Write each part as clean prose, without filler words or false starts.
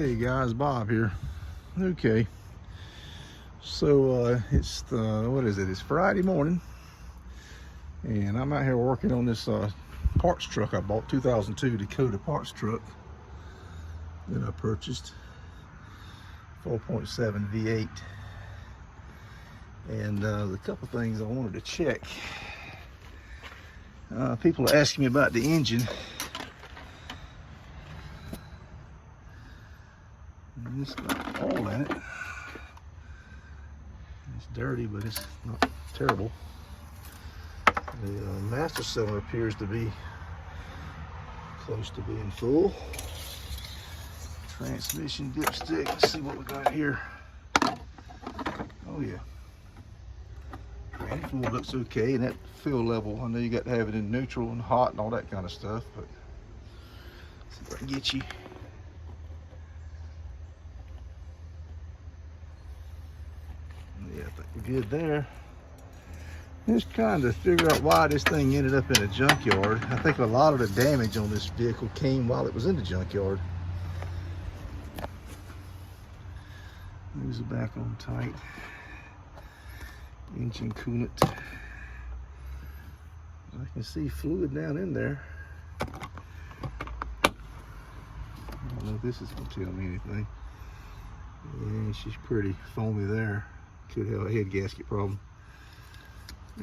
Hey guys, Bob here. Okay, so it's what is it? It's Friday morning, and I'm out here working on this parts truck I bought, 2002 Dakota parts truck that I purchased, 4.7 V8. And a couple things I wanted to check. People are asking me about the engine. And it's got oil in it. It's dirty, but it's not terrible. The master cylinder appears to be close to being full. Transmission dipstick. Let's see what we got here. Oh yeah. Granny fluid looks okay, and that fill level, I know you got to have it in neutral and hot and all that kind of stuff, but let's see if I can get you. Yeah, I think we're good there. Just trying to figure out why this thing ended up in a junkyard. I think a lot of the damage on this vehicle came while it was in the junkyard. Moves it back on tight. Engine coolant. I can see fluid down in there. I don't know if this is going to tell me anything. Yeah, she's pretty foamy there. Could have a head gasket problem.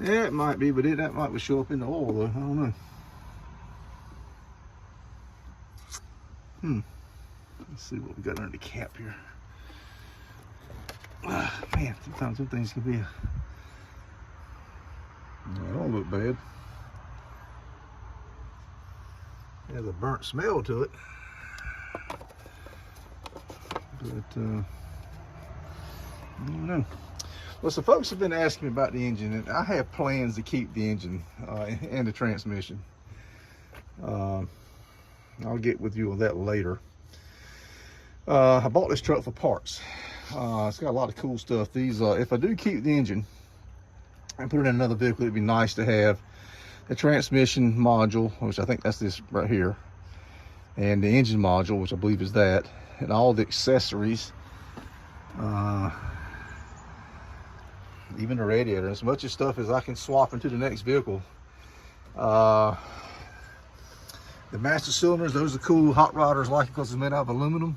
Yeah, it might be, but that might show up in the oil though. I don't know. Let's see what we got under the cap here. Man, sometimes some things can be it don't look bad. It has a burnt smell to it. But I don't know. Well, so folks have been asking me about the engine, and I have plans to keep the engine and the transmission. I'll get with you on that later. I bought this truck for parts. It's got a lot of cool stuff. These, if I do keep the engine and put it in another vehicle, it'd be nice to have the transmission module, which I think that's this right here, and the engine module, which I believe is that, and all the accessories. Even the radiator, as much as stuff as I can swap into the next vehicle. The master cylinders, those are cool. Hot rodders like it because it's made out of aluminum.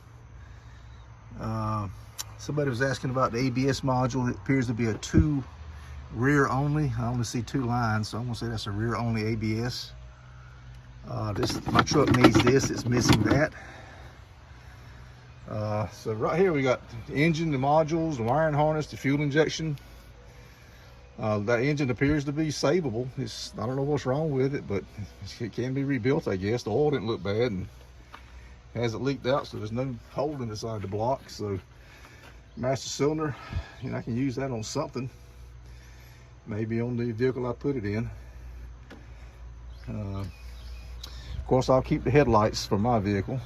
Somebody was asking about the ABS module. It appears to be a 2 rear only. I only see 2 lines, so I'm gonna say that's a rear only ABS. My truck needs this, it's missing that. So right here we got the engine, the modules, the wiring harness, the fuel injection. That engine appears to be savable. I don't know what's wrong with it, but it can be rebuilt, I guess. The oil didn't look bad and hasn't leaked out, so there's no hole in the side of the block. So master cylinder, I can use that on something. Maybe on the vehicle I put it in. Of course, I'll keep the headlights for my vehicle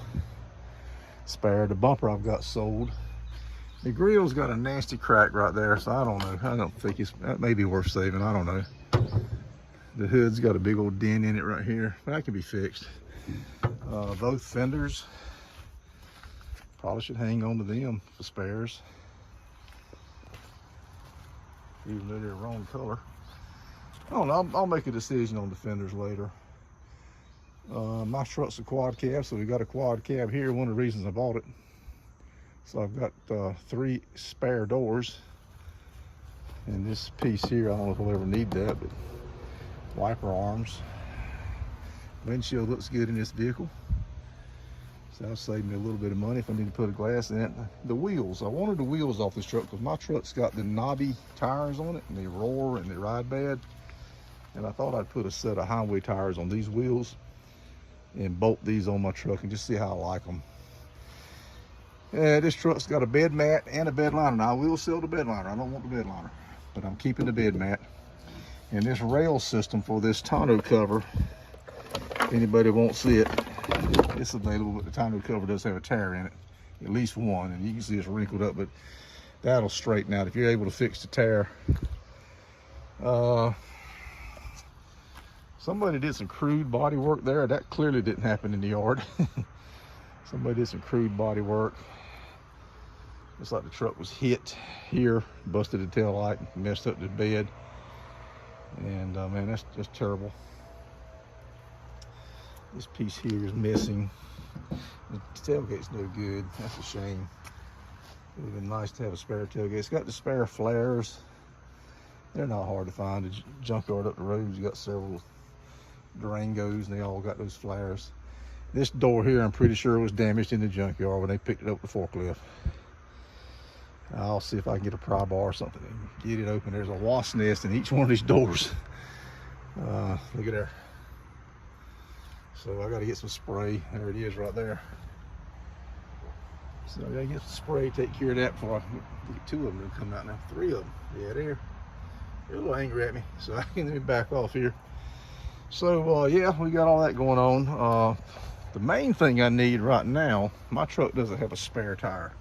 spare. The bumper I've got sold. The grill's got a nasty crack right there, so I don't know. I don't think that may be worth saving. I don't know. The hood's got a big old dent in it right here. That can be fixed. Both fenders, probably should hang on to them for spares, even though they're the wrong color. I don't know. I'll make a decision on the fenders later. My truck's a quad cab, so we got a quad cab here. One of the reasons I bought it. So I've got 3 spare doors, and this piece here, I don't know if I'll ever need that, but wiper arms. Windshield looks good in this vehicle, so that'll save me a little bit of money if I need to put a glass in it. The wheels, I wanted the wheels off this truck because my truck's got the knobby tires on it, and they roar and they ride bad. And I thought I'd put a set of highway tires on these wheels and bolt these on my truck and just see how I like them. This truck's got a bed mat and a bed liner. Now I will sell the bed liner. I don't want the bed liner, but I'm keeping the bed mat. And this rail system for this tonneau cover, if anybody won't see it, it's available, but the tonneau cover does have a tear in it, at least one, and you can see it's wrinkled up, but that'll straighten out if you're able to fix the tear. Somebody did some crude body work there. That clearly didn't happen in the yard. Somebody did some crude body work. Looks like the truck was hit here, busted the tail light, messed up the bed. And man, that's just terrible. This piece here is missing. The tailgate's no good. That's a shame. It would have been nice to have a spare tailgate. It's got the spare flares. They're not hard to find. The junkyard up the road, you got several Durangos, and they all got those flares. This door here, I'm pretty sure was damaged in the junkyard when they picked it up with the forklift. I'll see if I can get a pry bar or something and get it open. There's a wasp nest in each one of these doors. Look at there. So I got to get some spray. There it is right there. So I got to get some spray, take care of that before I get two of them to come out now. Three of them. Yeah, they're a little angry at me. So I can let me back off here. So yeah, we got all that going on. The main thing I need right now, my truck doesn't have a spare tire.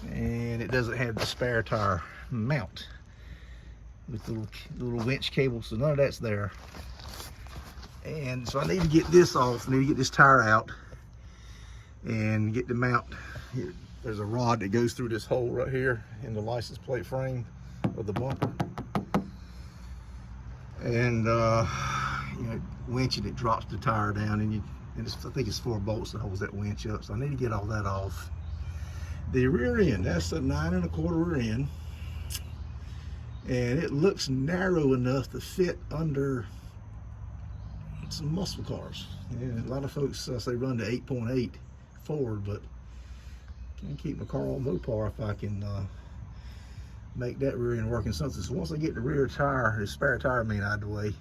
And it doesn't have the spare tire mount with the little winch cable, so none of that's there. And so I need to get this off. I need to get this tire out and get the mount. Here, there's a rod that goes through this hole right here in the license plate frame of the bumper. And you know, winching it drops the tire down, and I think it's 4 bolts that holds that winch up. So I need to get all that off. The rear end, that's a 9 1/4 rear end, and it looks narrow enough to fit under some muscle cars. And a lot of folks say run to 8.8 forward, but can't keep my car on Mopar if I can make that rear end working something. So once I get the rear tire, the spare tire main out of the way,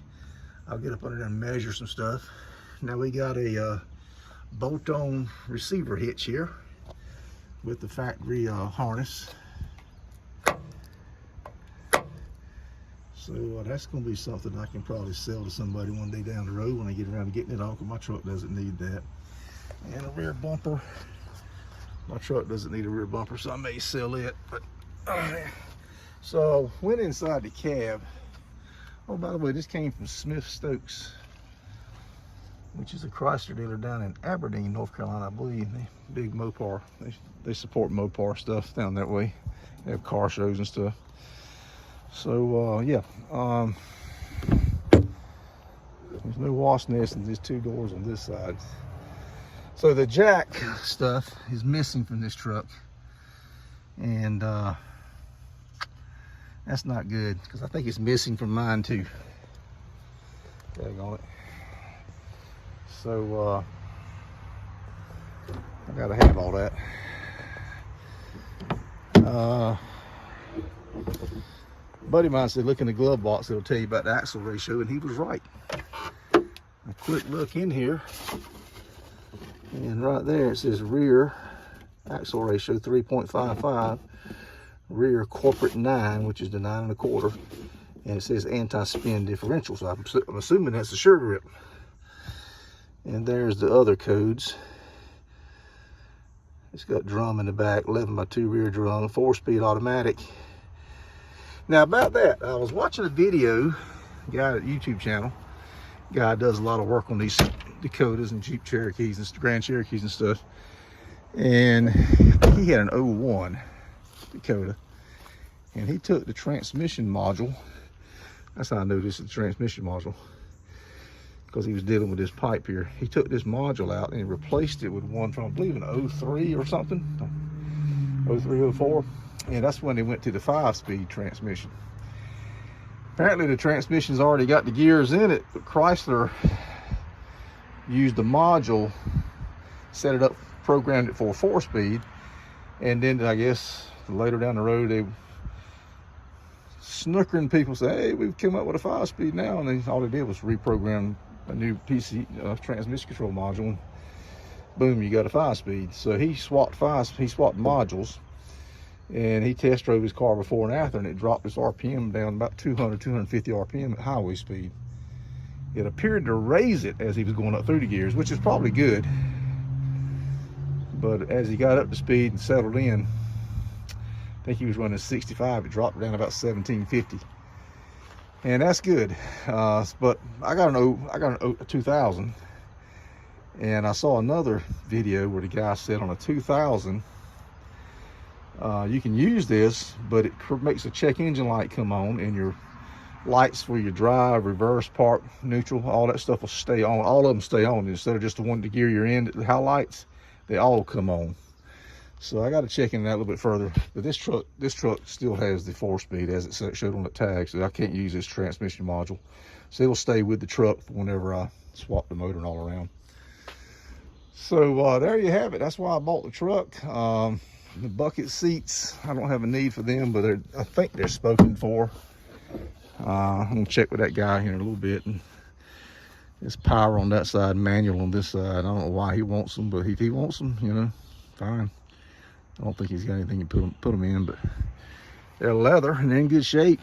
I'll get up under there and measure some stuff. Now we got a bolt-on receiver hitch here with the factory harness. So that's going to be something I can probably sell to somebody one day down the road when I get around to getting it off, because my truck doesn't need that. And a rear bumper. My truck doesn't need a rear bumper, so I may sell it. But so went inside the cab. Oh, by the way, this came from Smith Stokes, which is a Chrysler dealer down in Aberdeen, North Carolina, I believe. Big Mopar. They support Mopar stuff down that way. They have car shows and stuff. So yeah, there's no wasp nest and there's 2 doors on this side. So the jack stuff is missing from this truck, and that's not good, because I think it's missing from mine too. Daggone it. So I gotta have all that. A buddy of mine said, look in the glove box, it'll tell you about the axle ratio, and he was right. A quick look in here, and right there it says rear axle ratio 3.55, rear corporate 9, which is the 9 1/4, and it says anti-spin differential, so I'm assuming that's a sure grip. And there's the other codes. It's got drum in the back, 11x2 rear drum, 4-speed automatic. Now about that, I was watching a video, guy at YouTube channel. Guy does a lot of work on these Dakotas and Jeep Cherokees and Grand Cherokees and stuff. And he had an 01 Dakota, and he took the transmission module. That's how I know this is the transmission module, because he was dealing with this pipe here. He took this module out and he replaced it with one from, I believe, an 03 or something, 03, 04. And that's when they went to the 5-speed transmission. Apparently the transmission's already got the gears in it, but Chrysler used the module, set it up, programmed it for a 4-speed, and then I guess later down the road they snookering people say, hey, we've come up with a 5-speed now, and then all they did was reprogram a new PC transmission control module, and boom, you got a 5-speed. So he swapped modules, and he test drove his car before and after, and it dropped his RPM down about 250 RPM at highway speed. It appeared to raise it as he was going up through the gears, which is probably good, but as he got up to speed and settled in, I think he was running 65, it dropped down about 1750, and that's good. But I got a 2000, and I saw another video where the guy said on a 2000 You can use this, but it makes a check engine light come on, and your lights for your drive, reverse, park, neutral, all that stuff will stay on. All of them stay on. Instead of just the one to gear your in, the highlights, they all come on. So I got to check in that a little bit further. But this truck still has the 4-speed as it showed on the tag, so I can't use this transmission module. So it'll stay with the truck whenever I swap the motor and all around. So there you have it. That's why I bought the truck. The bucket seats, I don't have a need for them, but I think they're spoken for. I'm gonna check with that guy here in a little bit. And it's power on that side, manual on this side. I don't know why he wants them, but if he wants them, you know, fine. I don't think he's got anything to put them in, but they're leather and they're in good shape.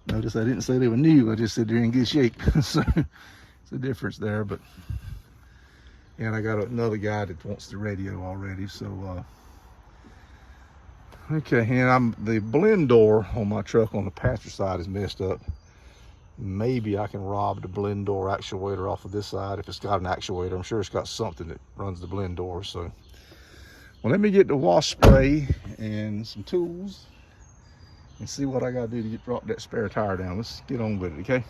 Notice I didn't say they were new, I just said they're in good shape. So it's a difference there, but and I got another guy that wants the radio already. So okay, and the blend door on my truck on the passenger side is messed up. Maybe I can rob the blend door actuator off of this side if it's got an actuator. I'm sure it's got something that runs the blend door. So well, let me get the wash spray and some tools and see what I gotta do to drop that spare tire down. Let's get on with it, okay?